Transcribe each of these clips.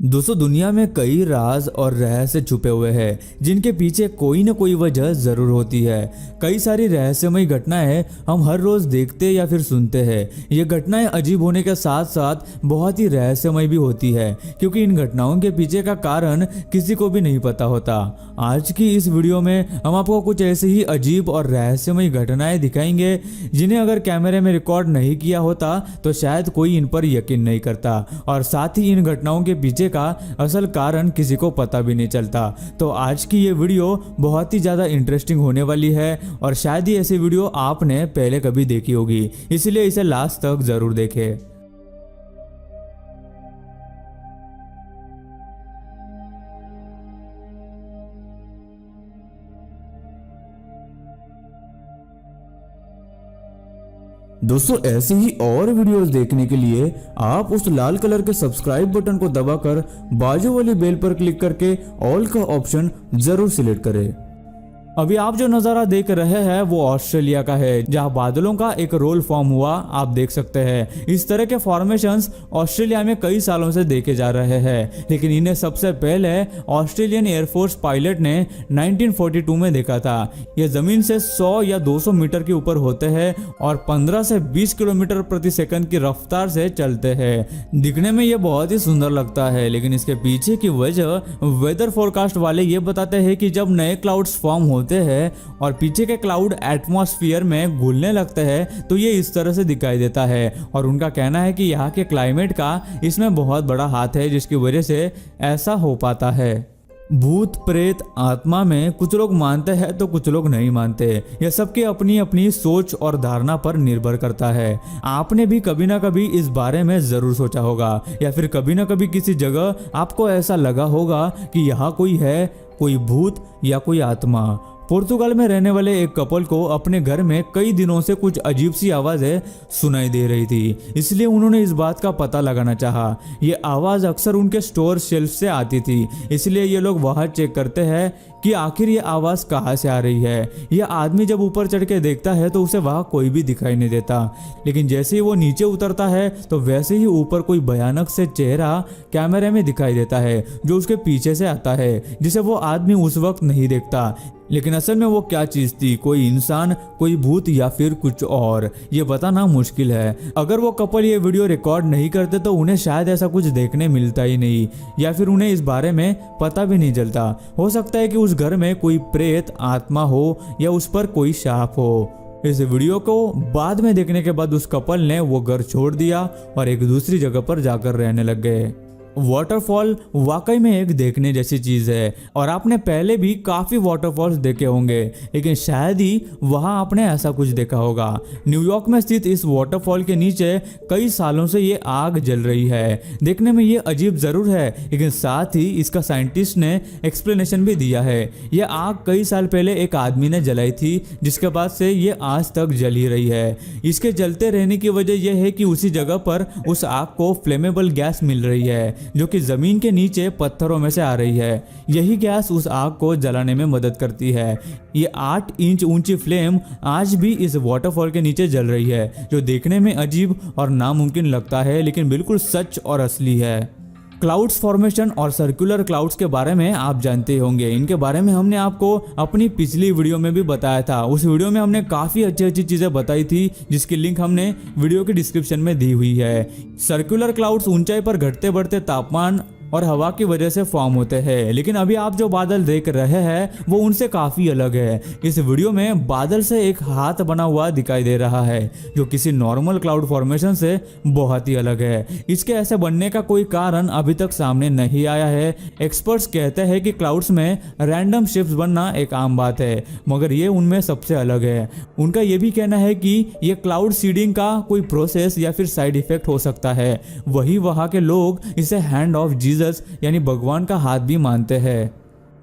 दोस्तों, दुनिया में कई राज और रहस्य छुपे हुए हैं जिनके पीछे कोई न कोई वजह जरूर होती है। कई सारी रहस्यमयी घटनाएं हम हर रोज देखते या फिर सुनते हैं। ये घटनाएं अजीब होने के साथ साथ बहुत ही रहस्यमयी भी होती है, क्योंकि इन घटनाओं के पीछे का कारण किसी को भी नहीं पता होता। आज की इस वीडियो में हम आपको कुछ ऐसे ही अजीब और रहस्यमयी घटनाएं दिखाएंगे जिन्हें अगर कैमरे में रिकॉर्ड नहीं किया होता तो शायद कोई इन पर यकीन नहीं करता, और साथ ही इन घटनाओं के पीछे का असल कारण किसी को पता भी नहीं चलता। तो आज की ये वीडियो बहुत ही ज्यादा इंटरेस्टिंग होने वाली है और शायद ही ऐसी वीडियो आपने पहले कभी देखी होगी, इसलिए इसे लास्ट तक जरूर देखें। दोस्तों, ऐसे ही और वीडियोस देखने के लिए आप उस लाल कलर के सब्सक्राइब बटन को दबाकर बाजू वाली बेल पर क्लिक करके ऑल का ऑप्शन जरूर सिलेक्ट करें। अभी आप जो नज़ारा देख रहे हैं वो ऑस्ट्रेलिया का है, जहां बादलों का एक रोल फॉर्म हुआ आप देख सकते हैं। इस तरह के फॉर्मेशंस ऑस्ट्रेलिया में कई सालों से देखे जा रहे हैं, लेकिन इन्हें सबसे पहले ऑस्ट्रेलियन एयरफोर्स पायलट ने 1942 में देखा था। ये जमीन से 100 या 200 मीटर के ऊपर होते हैं और 15 से 20 किलोमीटर प्रति सेकंड की रफ्तार से चलते हैं। दिखने में ये बहुत ही सुंदर लगता है, लेकिन इसके पीछे की वजह वेदर फोरकास्ट वाले ये बताते हैं कि जब नए क्लाउड्स फॉर्म होते हैं और पीछे के क्लाउड एटमॉस्फेयर में घुलने लगते हैं तो ये इस तरह से दिखाई देता है। और उनका कहना है कि यहाँ के क्लाइमेट का इसमें बहुत बड़ा हाथ है, जिसकी वजह से ऐसा हो पाता है। भूत प्रेत आत्मा में कुछ लोग मानते हैं तो कुछ लोग नहीं मानते। यह सबकी अपनी अपनी सोच और धारणा पर निर्भर करता है। आपने भी कभी ना कभी इस बारे में जरूर सोचा होगा, या फिर कभी ना कभी किसी जगह आपको ऐसा लगा होगा कि यहाँ कोई है, कोई भूत या कोई आत्मा। पुर्तगाल में रहने वाले एक कपल को अपने घर में कई दिनों से कुछ अजीब सी आवाजें सुनाई दे रही थी, इसलिए उन्होंने इस बात का पता लगाना चाहा। ये आवाज अक्सर उनके स्टोर शेल्फ से आती थी, इसलिए ये लोग वहां चेक करते हैं कि आखिर ये आवाज कहाँ से आ रही है। यह आदमी जब ऊपर चढ़ के देखता है तो उसे वहां कोई भी दिखाई नहीं देता, लेकिन जैसे ही वो नीचे उतरता है तो वैसे ही ऊपर कोई भयानक से चेहरा कैमरे में दिखाई देता है जो उसके पीछे से आता है, जिसे वो आदमी उस वक्त नहीं देखता। लेकिन असल में वो क्या चीज थी, कोई इंसान, कोई भूत या फिर कुछ और, ये बताना मुश्किल है। अगर वो कपल ये वीडियो रिकॉर्ड नहीं करते तो उन्हें शायद ऐसा कुछ देखने मिलता ही नहीं, या फिर उन्हें इस बारे में पता भी नहीं चलता। हो सकता है कि उस घर में कोई प्रेत आत्मा हो या उस पर कोई शाप हो। इस वीडियो को बाद में देखने के बाद उस कपल ने वो घर छोड़ दिया और एक दूसरी जगह पर जाकर रहने लग गए। वाटरफॉल वाकई में एक देखने जैसी चीज है, और आपने पहले भी काफी वाटरफॉल्स देखे होंगे, लेकिन शायद ही वहां आपने ऐसा कुछ देखा होगा। न्यूयॉर्क में स्थित इस वाटरफॉल के नीचे कई सालों से ये आग जल रही है। देखने में ये अजीब जरूर है, लेकिन साथ ही इसका साइंटिस्ट ने एक्सप्लेनेशन भी दिया है। यह आग कई साल पहले एक आदमी ने जलाई थी, जिसके बाद से ये आज तक जल ही रही है। इसके जलते रहने की वजह यह है कि उसी जगह पर उस आग को फ्लेमेबल गैस मिल रही है, जो कि जमीन के नीचे पत्थरों में से आ रही है। यही गैस उस आग को जलाने में मदद करती है। ये 8 इंच ऊंची फ्लेम आज भी इस वाटरफॉल के नीचे जल रही है, जो देखने में अजीब और नामुमकिन लगता है, लेकिन बिल्कुल सच और असली है। क्लाउड्स फॉर्मेशन और सर्कुलर क्लाउड्स के बारे में आप जानते होंगे। इनके बारे में हमने आपको अपनी पिछली वीडियो में भी बताया था। उस वीडियो में हमने काफी अच्छी अच्छी चीजें बताई थी, जिसकी लिंक हमने वीडियो के डिस्क्रिप्शन में दी हुई है। सर्कुलर क्लाउड्स ऊंचाई पर घटते बढ़ते तापमान और हवा की वजह से फॉर्म होते हैं, लेकिन अभी आप जो बादल देख रहे हैं वो उनसे काफी अलग है। इस वीडियो में बादल से एक हाथ बना हुआ दिखाई दे रहा है, जो किसी नॉर्मल क्लाउड फॉर्मेशन से बहुत ही अलग है। इसके ऐसे बनने का कोई कारण अभी तक सामने नहीं आया है। एक्सपर्ट्स कहते हैं कि क्लाउड्स में रैंडम शिफ्ट्स बनना एक आम बात है, मगर ये उनमें सबसे अलग है। उनका ये भी कहना है कि ये क्लाउड सीडिंग का कोई प्रोसेस या फिर साइड इफेक्ट हो सकता है। वही वहाँ के लोग इसे हैंड ऑफ जीसस यानी भगवान का हाथ भी मानते हैं।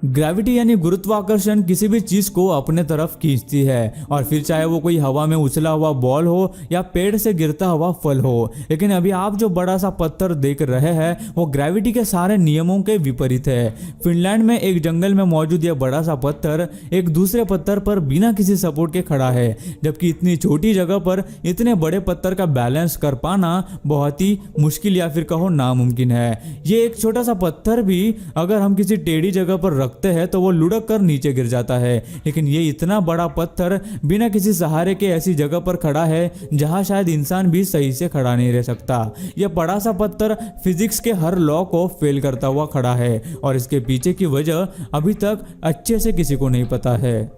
ग्रेविटी यानी गुरुत्वाकर्षण किसी भी चीज को अपने तरफ खींचती है, और फिर चाहे वो कोई हवा में उछला हुआ बॉल हो या पेड़ से गिरता हुआ फल हो। लेकिन अभी आप जो बड़ा सा पत्थर देख रहे हैं वो ग्रेविटी के सारे नियमों के विपरीत है। फिनलैंड में एक जंगल में मौजूद यह बड़ा सा पत्थर एक दूसरे पत्थर पर बिना किसी सपोर्ट के खड़ा है, जबकि इतनी छोटी जगह पर इतने बड़े पत्थर का बैलेंस कर पाना बहुत ही मुश्किल या फिर कहो नामुमकिन है। ये एक छोटा सा पत्थर भी अगर हम किसी टेढ़ी जगह पर रखते हैं तो वो लुढ़क कर नीचे गिर जाता है, लेकिन ये इतना बड़ा पत्थर बिना किसी सहारे के ऐसी जगह पर खड़ा है जहां शायद इंसान भी सही से खड़ा नहीं रह सकता। यह बड़ा सा पत्थर फिजिक्स के हर लॉ को फेल करता हुआ खड़ा है, और इसके पीछे की वजह अभी तक अच्छे से किसी को नहीं पता है।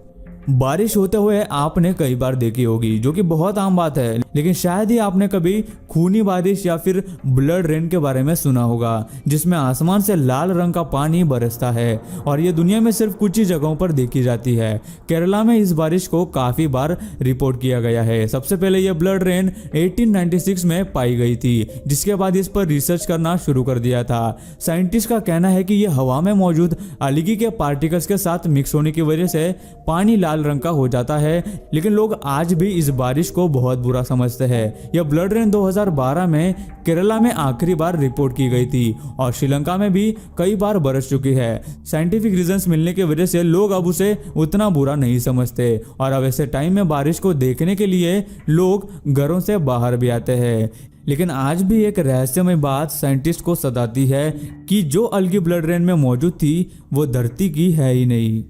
बारिश होते हुए आपने कई बार देखी होगी, जो कि बहुत आम बात है, लेकिन शायद ही आपने कभी खूनी बारिश या फिर ब्लड रेन के बारे में सुना होगा, जिसमें आसमान से लाल रंग का पानी बरसता है, और ये दुनिया में सिर्फ कुछ ही जगहों पर देखी जाती है। केरला में इस बारिश को काफी बार रिपोर्ट किया गया है। सबसे पहले यह ब्लड रेन 1896 में पाई गई थी, जिसके बाद इस पर रिसर्च करना शुरू कर दिया था। साइंटिस्ट का कहना है कि यह हवा में मौजूद अलगी के पार्टिकल्स के साथ मिक्स होने की वजह से पानी लाल रंग का हो जाता है, लेकिन लोग आज भी इस बारिश को बहुत बुरा समझते हैं। यह ब्लड रेन 2012 में केरला में आखिरी बार रिपोर्ट की गई थी, और श्रीलंका में भी कई बार बरस चुकी है। साइंटिफिक रीजंस मिलने की वजह से लोग अब उसे उतना बुरा नहीं समझते, और अब ऐसे टाइम में बारिश को देखने के लिए लोग घरों से बाहर भी आते हैं। लेकिन आज भी एक रहस्यमय बात साइंटिस्ट को सताती है कि जो अलगी ब्लड रेन में मौजूद थी वो धरती की है ही नहीं।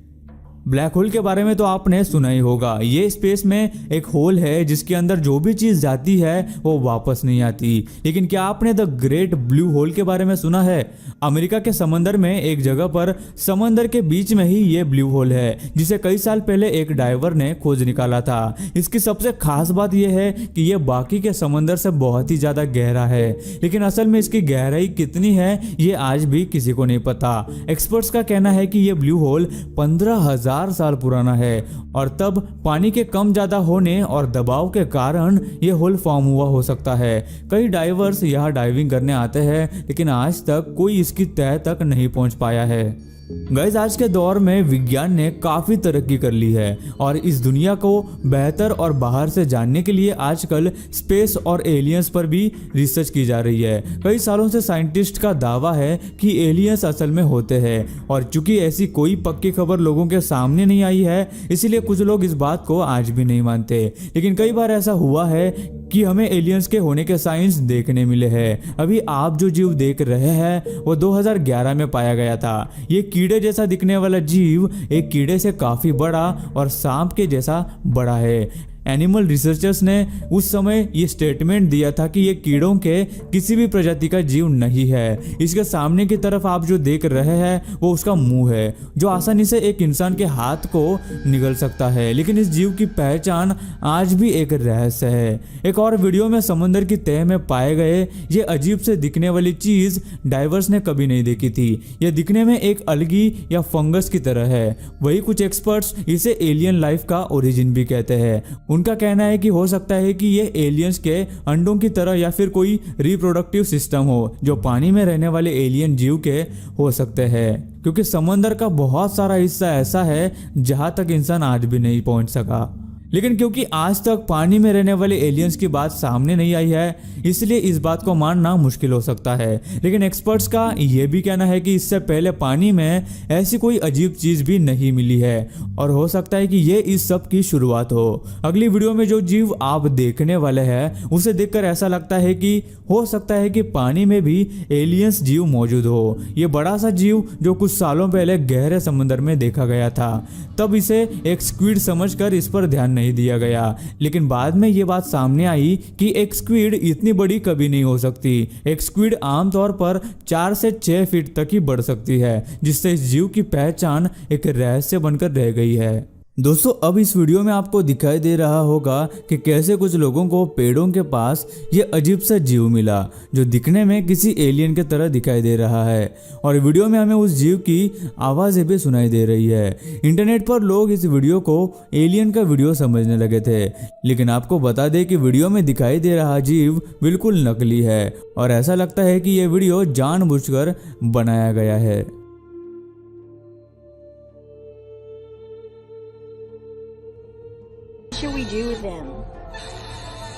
ब्लैक होल के बारे में तो आपने सुना ही होगा। ये स्पेस में एक होल है जिसके अंदर जो भी चीज जाती है वो वापस नहीं आती। लेकिन क्या आपने द ग्रेट ब्लू होल के बारे में सुना है? अमेरिका के समंदर में एक जगह पर समंदर के बीच में ही ये ब्लू होल है, जिसे कई साल पहले एक डाइवर ने खोज निकाला था। इसकी सबसे खास बात यह है कि यह बाकी के समंदर से बहुत ही ज्यादा गहरा है, लेकिन असल में इसकी गहराई कितनी है ये आज भी किसी को नहीं पता। एक्सपर्ट्स का कहना है कि यह ब्लू होल 15,000 साल पुराना है, और तब पानी के कम ज्यादा होने और दबाव के कारण यह होल फॉर्म हुआ हो सकता है। कई डाइवर्स यहाँ डाइविंग करने आते हैं, लेकिन आज तक कोई इसकी तह तक नहीं पहुंच पाया है। गाइस, आज के दौर में विज्ञान ने काफी तरक्की कर ली है, और इस दुनिया को बेहतर और बाहर से जानने के लिए आजकल स्पेस और एलियंस पर भी रिसर्च की जा रही है। कई सालों से साइंटिस्ट का दावा है कि एलियंस असल में होते हैं, और चूंकि ऐसी कोई पक्की खबर लोगों के सामने नहीं आई है, इसीलिए कुछ लोग इस बात को आज भी नहीं मानते। लेकिन कई बार ऐसा हुआ है कि हमें एलियंस के होने के साइंस देखने मिले हैं। अभी आप जो जीव देख रहे हैं वो 2011 में पाया गया था। ये कीड़े जैसा दिखने वाला जीव एक कीड़े से काफी बड़ा और सांप के जैसा बड़ा है। एनिमल रिसर्चर्स ने उस समय ये स्टेटमेंट दिया था कि ये कीड़ों के किसी भी प्रजाति का जीव नहीं है। इसके सामने की तरफ आप जो देख रहे हैं वो उसका मुंह है, जो आसानी से एक इंसान के हाथ को निगल सकता है। लेकिन इस जीव की पहचान आज भी एक रहस्य है। एक और वीडियो में समुद्र की तह में पाए गए ये अजीब से दिखने वाली चीज डाइवर्स ने कभी नहीं देखी थी। यह दिखने में एक अलगी या फंगस की तरह है। वही कुछ एक्सपर्ट्स इसे एलियन लाइफ का ओरिजिन भी कहते हैं। उनका कहना है कि हो सकता है कि ये एलियंस के अंडों की तरह या फिर कोई रिप्रोडक्टिव सिस्टम हो, जो पानी में रहने वाले एलियन जीव के हो सकते हैं, क्योंकि समंदर का बहुत सारा हिस्सा ऐसा है जहां तक इंसान आज भी नहीं पहुंच सका। लेकिन क्योंकि आज तक पानी में रहने वाले एलियंस की बात सामने नहीं आई है, इसलिए इस बात को मानना मुश्किल हो सकता है। लेकिन एक्सपर्ट्स का यह भी कहना है कि इससे पहले पानी में ऐसी कोई अजीब चीज भी नहीं मिली है, और हो सकता है कि ये इस सब की शुरुआत हो। अगली वीडियो में जो जीव आप देखने वाले हैं उसे देखकर ऐसा लगता है कि हो सकता है कि पानी में भी एलियंस जीव मौजूद हो। ये बड़ा सा जीव जो कुछ सालों पहले गहरे समंदर में देखा गया था, तब इसे एक स्क्विड समझकर इस पर ध्यान नहीं दिया गया। लेकिन बाद में ये बात सामने आई कि एक स्क्विड इतनी बड़ी कभी नहीं हो सकती। एक स्क्विड आमतौर पर 4 से 6 फीट तक ही बढ़ सकती है, जिससे इस जीव की पहचान एक रहस्य बनकर रह गई है। दोस्तों, अब इस वीडियो में आपको दिखाई दे रहा होगा कि कैसे कुछ लोगों को पेड़ों के पास ये अजीब सा जीव मिला, जो दिखने में किसी एलियन के तरह दिखाई दे रहा है, और वीडियो में हमें उस जीव की आवाज़ें भी सुनाई दे रही है। इंटरनेट पर लोग इस वीडियो को एलियन का वीडियो समझने लगे थे, लेकिन आपको बता दें कि वीडियो में दिखाई दे रहा जीव बिल्कुल नकली है, और ऐसा लगता है कि यह वीडियो जानबूझकर बनाया गया है।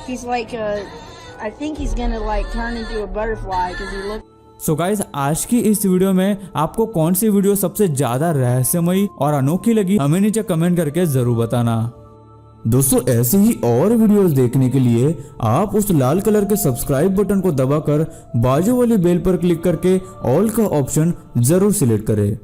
He's like I think he's gonna like turn into a butterfly because he looks. So guys, आज की इस वीडियो में आपको कौन सी वीडियो सबसे ज्यादा रहस्यमयी और अनोखी लगी, हमें नीचे कमेंट करके जरूर बताना। दोस्तों, ऐसी ही और वीडियोस देखने के लिए आप उस लाल कलर के सब्सक्राइब बटन को दबाकर बाजू वाली बेल पर क्लिक करके ऑल का ऑप्शन जरूर सिलेक्ट करें।